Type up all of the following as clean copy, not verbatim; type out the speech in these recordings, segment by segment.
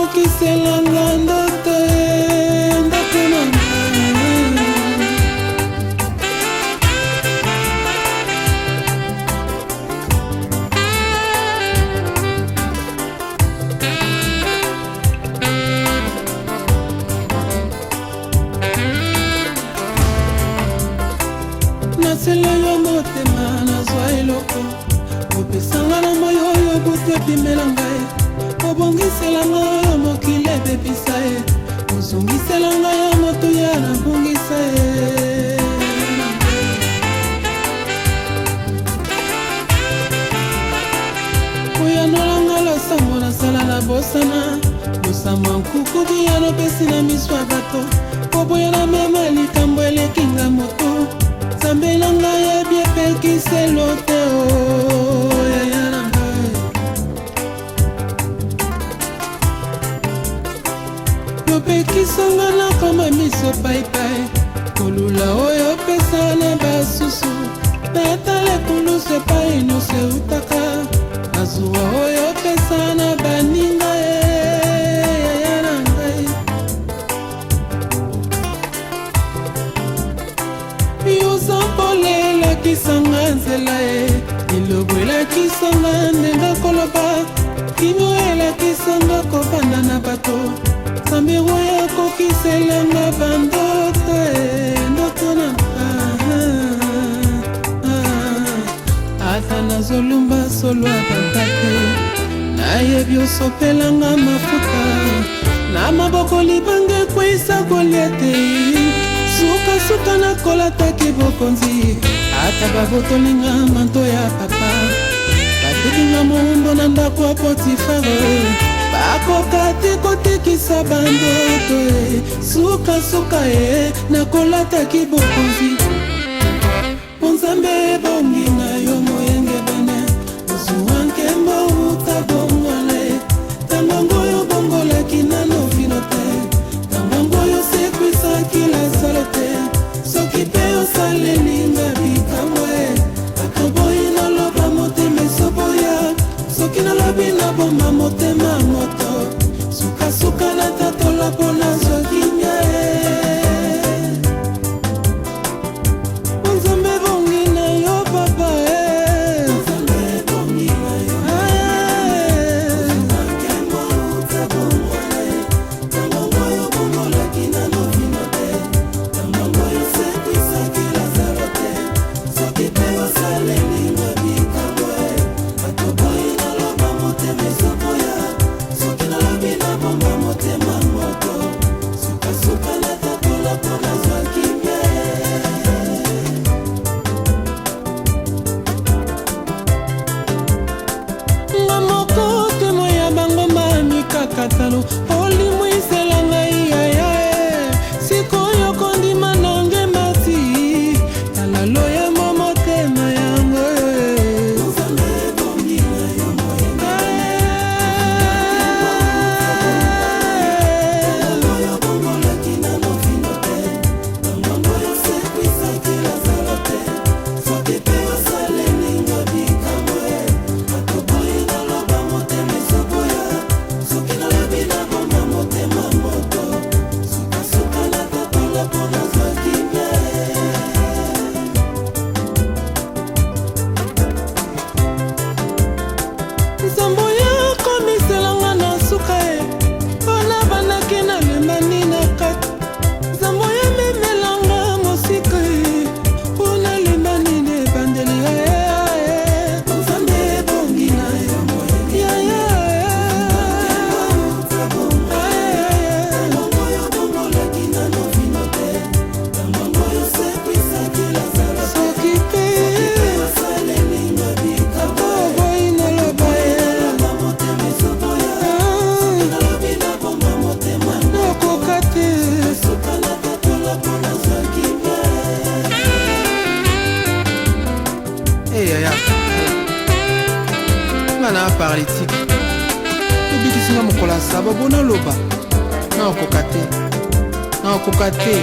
okokiselanga ndoto ndoto nanga nasele yo motema nazwa eloko opesanga na moi oyo butu epimela ngai obongiselanga oyo mokili ebebisa ye ozongiselanga ya motuya nabongisa ye oyanolanga losambo nasala na bosana bosama nkuku biyano pesi na miso ya bato oboyana mema likambo elekinga moto Zambe na ngai yebi epekiselo te yaya na ngai yopekisanga na kama miso paipai kolula oyo pesa na basusu natala ekulusu epai nyonso eutaka azuwa oyo pesa na baninga yaya na ngai yosambolelakisanga nzela ye lilobo elakisanga ndenga koloba kino elakisanga kobanda na bato sambiro yakokiselanga bandoto ndoto na ata nazolumba solo ya batate nayebi osopelanga mafuta na maboko libanga ekweyisa kolia te suka nakolataki bokonzi ata babotolinga manto ya papa batelinga mombo na ndako ya potifare bakoka te kotekisa bandoto suka nakolataki bokonzi po nzambe ebongi na yo moyenge bene ozuwa nkembo utabongola tangango oyo bongolaki nano vino te tangango oyo sekwisaki lasalo te soki mpe osalelinga bikambo atoboyi naloba motema esoboya soki nalobi naboma motema moto sukasuka natatola mpo nazokimia nzambe bongi na yo papa katalo olimu iselanga yaya sikoyo kondima nange mati talalo ya momotema yango na paralytique obikisinga mokola saba bona loba naokoka te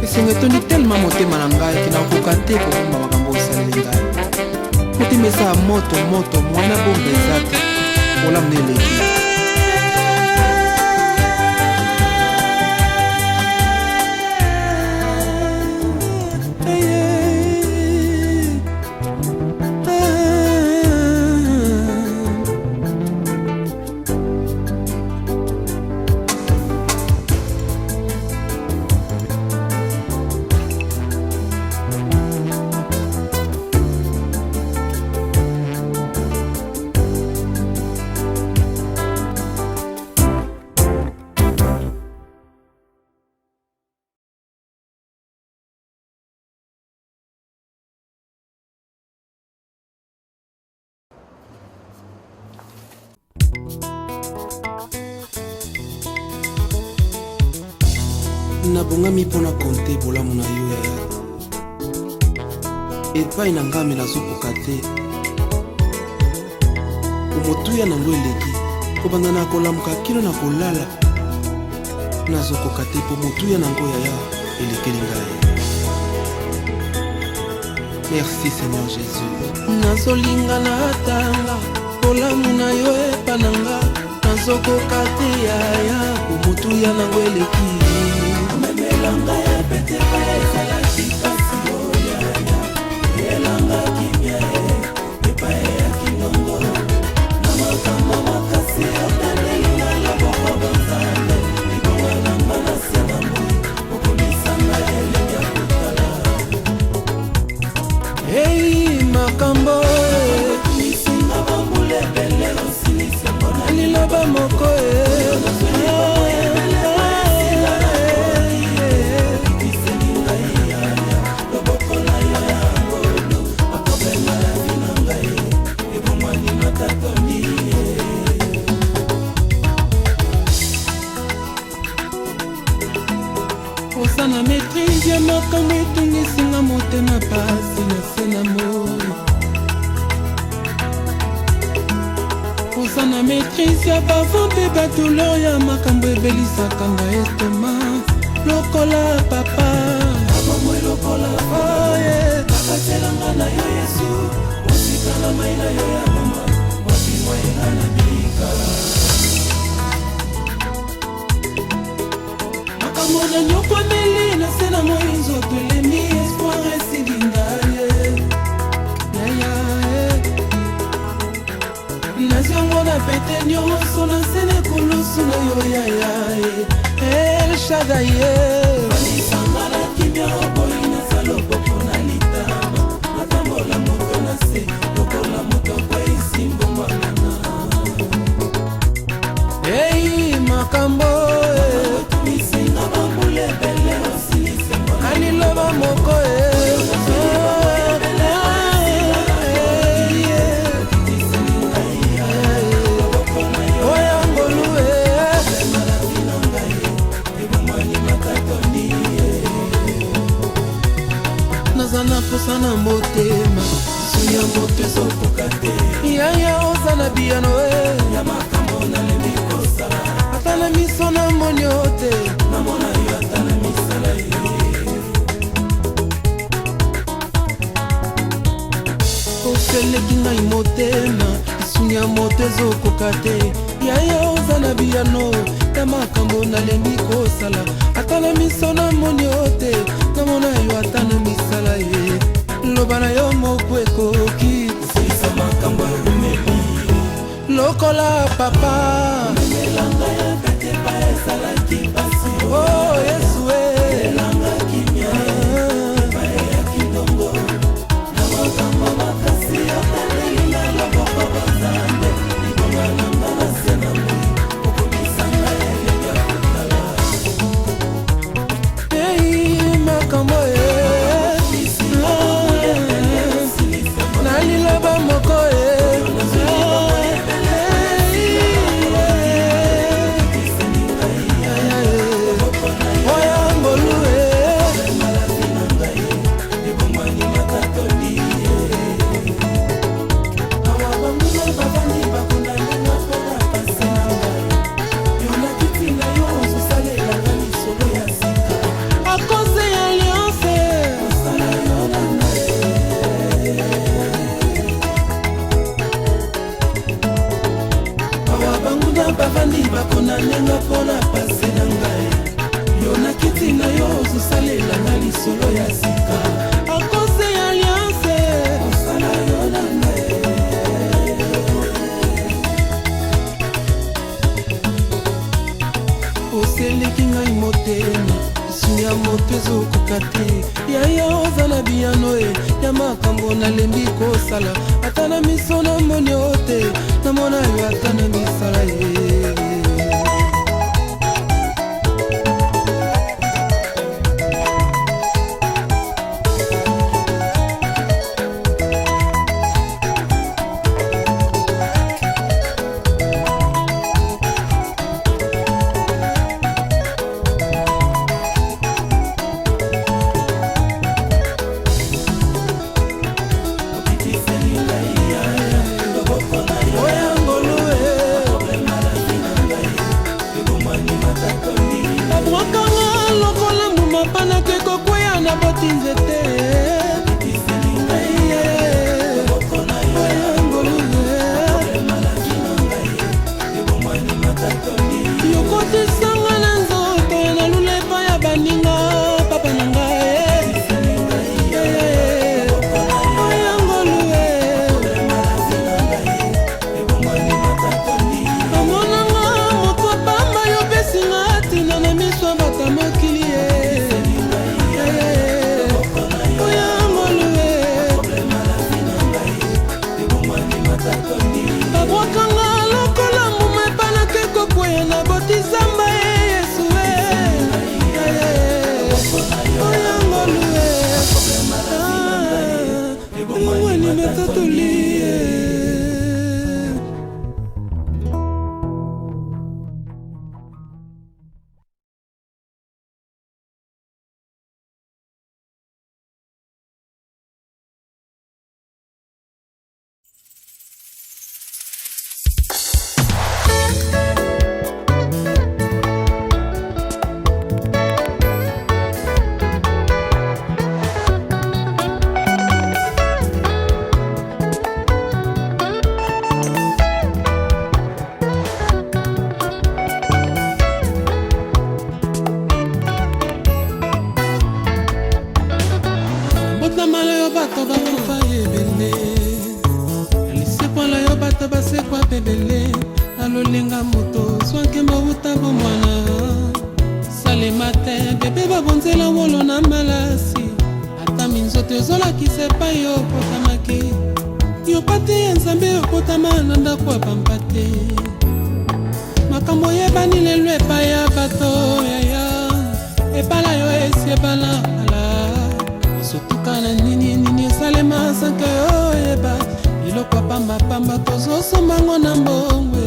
esengo etondi telema motema na ngai ke naokoka te kobomba makambo osaleli ngai motema eza moto mwana bomba eza te olamu na eleki. Nabongami mpona konte bolamu na yo yaya epai na ngami nazokoka te omotuya nango eleki kobanda na kolamuka kino na kolala nazokoka te po motuya nango yaya elekeli ngai. Merci Seigneur Jésus. Nazolinga na atanga bolamu na yo epa na nga nazokoka te yaya omotuya nango eleki elanga ya pete pa ezala kipasi oyaya elanga kimia epa ya kilongo na makambo makasi otanelinga la boko banzande libonga na mbana sena moi okomisanga elengi ya kotala ei makambo misinga bambula ebele osilisi mpona liloba moko osana maîtrise ya makambo etungisinga motema pasi na se na moi osana maîtrise ya bavon mpe batulo ya makambo ebelisaka nga estoma lokola papa abomoi lokola oye bakatelanga na yo yesu osikala mai na yo ya mama wasimwayenga na bikala mona nyokwameli na se na moi nzoto elemi espoir esilinga ye yaya naziango na pete nyonso na se na ekulusu na yo yaya El Shaddai ye banisanga na kimia oboyi naza loboko na litama natambola moto na se lokola moto kwa isimbongwanana ei makambo aliloba moko oyangolu naza na posa na motema suya moto ezokoka te yaya oza na biyano ya makambo nalembi kosala ata na miso na moni o te namona yo ata na misala ye oseleki ngai motema lisuni ya moto ezokoka te yaya oza na biyano ya makambo nalembi kosala ata na miso na moni o te namona yo ata na misala ye loba na yo moko ekoki kosilisa makambo elumeli lokola papa elanga ya pete pa ezalaki pasi o yesu elanga kimia epa ya kilongo na makambo makasi otanelinga loboko banzambe libonga na mbana se na moi okomisanga elengi ya kotala ei makambo na liloba moko lisolo ya sika akose ya alliance osala yo na ngai oseleki ngai motema lisungi ya moto ezokoka te yaya ozala biyano ya makambo nalembi kosala ata na miso namoni o te namona yo ata na misala ye alolenga moto swanke mauta bomwana sale matin bebe babonzela wolo na malasi ata minzoto ezolakisa epai yo okotamaki yo pate ya nzambe okotama na ndako ya pamba te makambo oyebani lelo epai ya bato yaya ebala yo esi ebala kala osotuka na nini esalema sanke oyeba biloko ya pambapamba tozosombango na mbongwe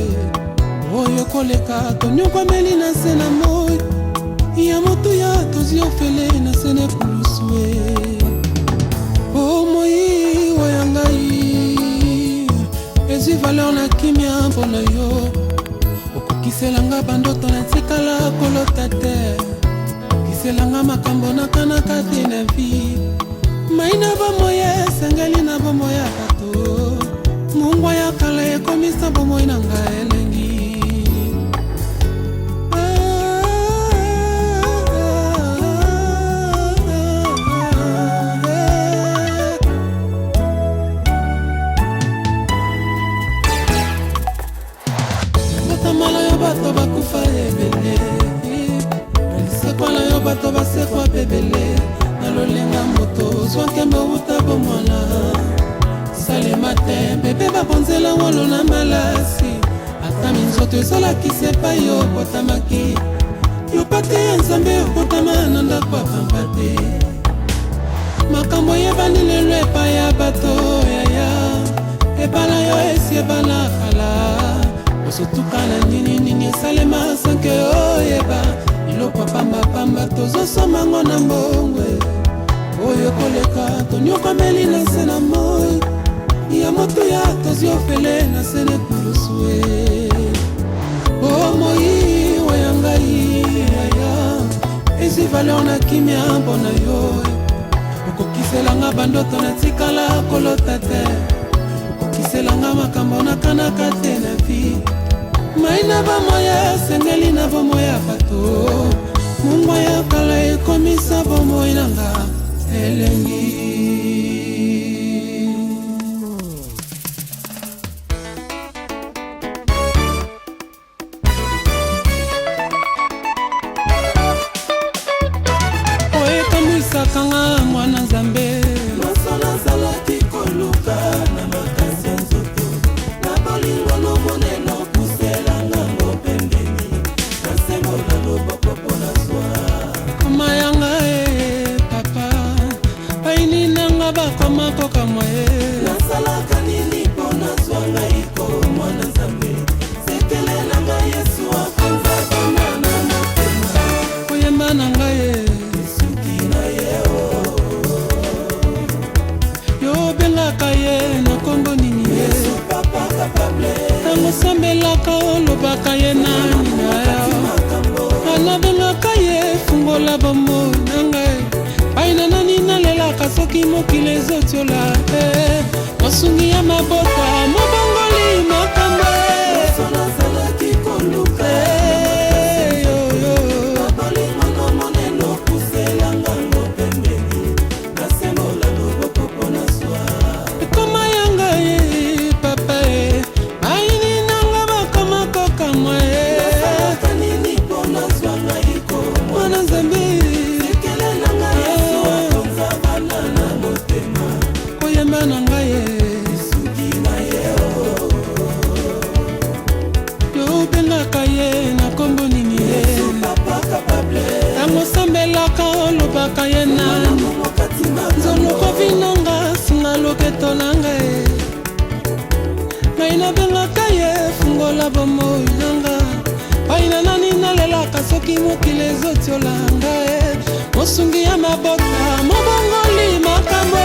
oyo koleka tonyokwameli na se na moi ya motuya tozi ofele na se ne kulusue o moi oya ngai ezwi valeur na kimia mpona yo okokiselanga bandoto na ntikala kolota te okiselanga makambo nakanaka te na vi mai na bomoya esengeli na bomoya bato mungwa ya kala ekomisa bomoi na ngai elengi botamala yo bato bakufa ebele alisekwala yo bato basekwa bebele nalolenga moto zwankembe uta bomwana sale matin bebe babonzela wolo na malasi ata minzoto ezolakisa epai yo okotamaki yo pate ya nzambe okotama na ndako ya pamba te makambo oyebani lelo epai ya bato yaya ebala yo esi ebala kala osotuka na nini esalema sanke oyeba biloko ya pambapamba tozosomango na mbongwe oyo koleka tonyokwameli na se na moi ya moto ya tozi ofele na se ne kulusue o moi oya ngai yaya ezwi valeur na kimia mpona yo okokiselanga bandoto na tikala kolota te okokiselanga makambo nakanaka te na vi mai na bamoya esengeli na bomoya bato mungwa ya kala ekomisa bomoi na nanga elengi. Kanga mwana Nzambe Masala zalaki koluka na makasi ya nzoto na bolingo lomoneno kuselanga ngo pembeni nasengola loboko mpona zwa koma yanga papa baini nanga bakoma kokamwa nasalaka nini mpona zwa ngai ko mwana Nzambe sekele na ngai Yesu akonza bana na motema koyemba na ngai sambelaka olobaka ye nani naya anabengaka ye fungola bomoi na ngai baina nani nalelaka soki mokili ezotiola mosungi ya mabota mobongoli makambo olobaka ye nani nzoloko vinanga singa loketo na ngai ngai nabengaka ye fungola bomoi nanga baina nani nalelaka soki mokili ezotiola ngai mosungi ya mabota mobongoli makambo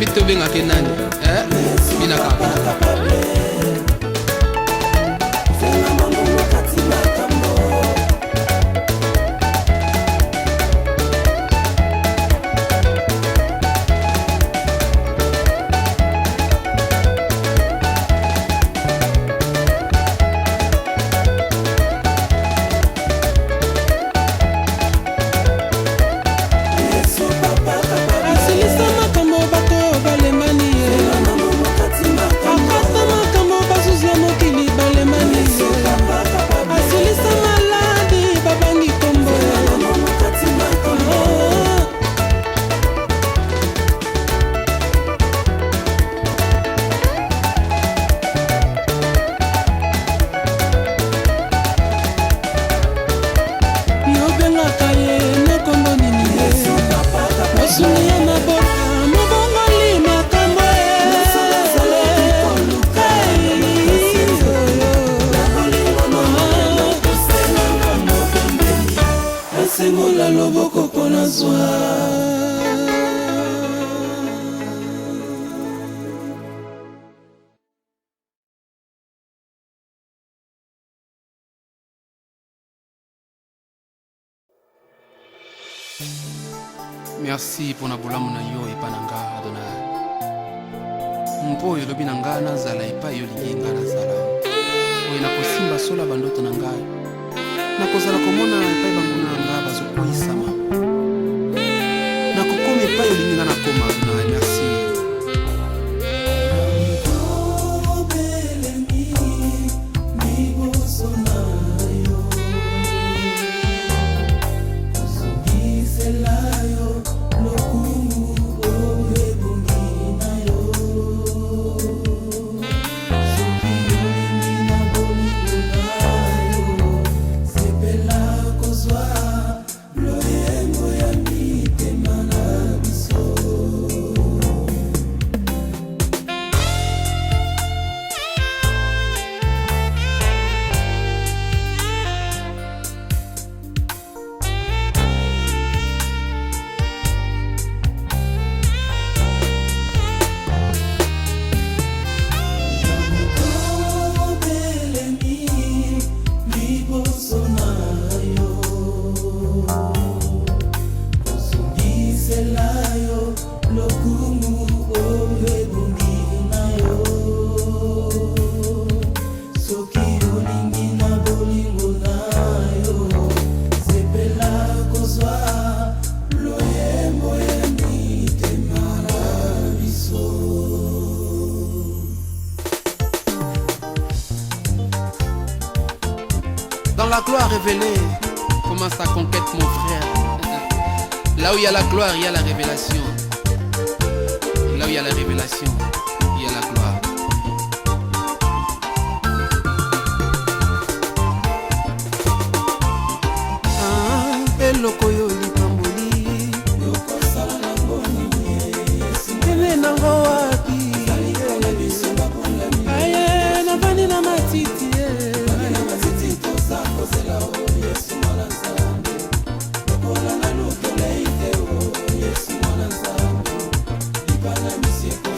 Bito benga ke nani bina kaka sengola loboko pona zwa. Merci pour na bolamu na yo epa na nga Adonai. Mpo elobi na nga nazala epa yo lingi nga nazala. Oyo nakosimba sola bandoto na ngai. Nakozala komona epai banguna na nga bazokoyisama. Nakokoma epai yo lingi nga nakoma Adonai. Merci. Lo yemo ya mitema na biso la gloire révélée commence ta conquête, mon frère. Là où il y a la gloire, il y a la révélation. Là où il y a la révélation, il y a la gloire. Eloko yo likamboli yokosala nango nini ele nango wapi aye navandi na matiti toza kozela o Yesu mwana Nzambe lokola na lukele ite o Yesu mwana Nzambe libana misiko